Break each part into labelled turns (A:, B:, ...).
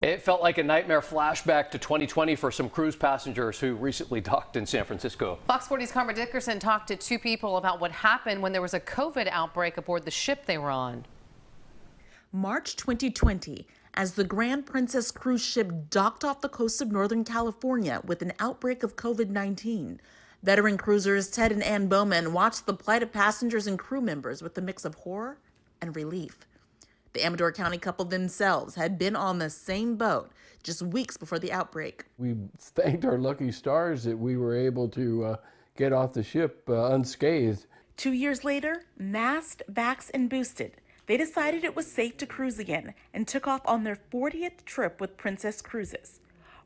A: It felt like a nightmare flashback to 2020 for some cruise passengers who recently docked in San Francisco.
B: Fox 40's Karma Dickerson talked to two people about what happened when there was a COVID outbreak aboard the ship they were on.
C: March 2020, as the Grand Princess cruise ship docked off the coast of Northern California with an outbreak of COVID-19. Veteran cruisers Ted and Ann Bowman watched the plight of passengers and crew members with a mix of horror and relief. The Amador County couple themselves had been on the same boat just weeks before the outbreak.
D: We thanked our lucky stars that we were able to get off the ship unscathed.
C: 2 years later, masked, vaxxed, and boosted, they decided it was safe to cruise again and took off on their 40th trip with Princess Cruises.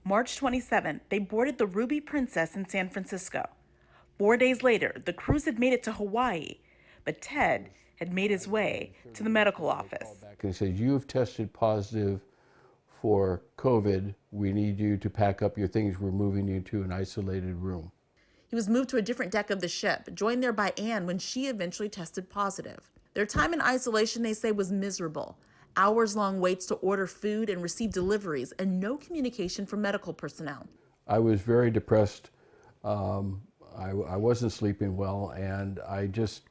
C: March 27th, they boarded the Ruby Princess in San Francisco. 4 days later, the cruise had made it to Hawaii, but Ted had made his way to the medical office.
D: And he said, "You've tested positive for COVID. We need you to pack up your things. We're moving you to an isolated room."
C: He was moved to a different deck of the ship, joined there by Anne when she eventually tested positive. Their time in isolation, they say, was miserable. Hours-long waits to order food and receive deliveries, and no communication from medical personnel.
D: I was very depressed. I wasn't sleeping well, and I just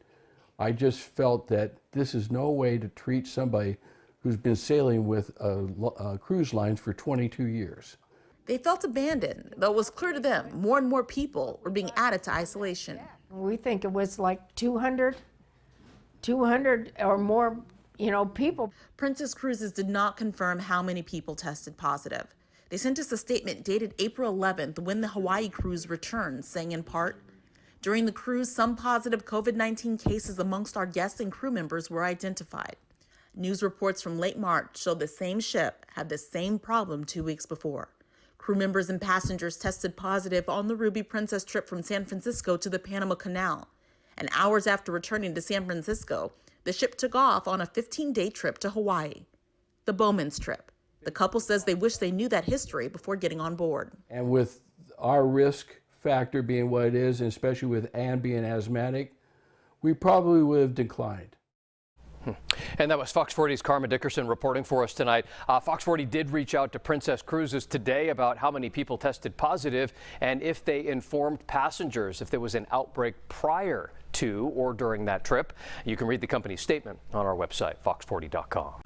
D: felt that this is no way to treat somebody who's been sailing with cruise lines for 22 years.
C: They felt abandoned, though it was clear to them more and more people were being added to isolation.
E: We think it was like 200 or more, people.
C: Princess Cruises did not confirm how many people tested positive. They sent us a statement dated April 11th when the Hawaii cruise returned, saying in part, "During the cruise, some positive COVID-19 cases amongst our guests and crew members were identified. News reports from late March showed the same ship had the same problem 2 weeks before. Crew members and passengers tested positive on the Ruby Princess trip from San Francisco to the Panama Canal. And hours after returning to San Francisco, the ship took off on a 15-day trip to Hawaii. The Bowman's trip. The couple says they wish they knew that history before getting on board."
D: And with our risk factor being what it is, and especially with Anne being asthmatic, we probably would have declined.
A: And that was Fox 40's Karma Dickerson reporting for us tonight. Fox 40 did reach out to Princess Cruises today about how many people tested positive and if they informed passengers if there was an outbreak prior to or during that trip. You can read the company's statement on our website, fox40.com.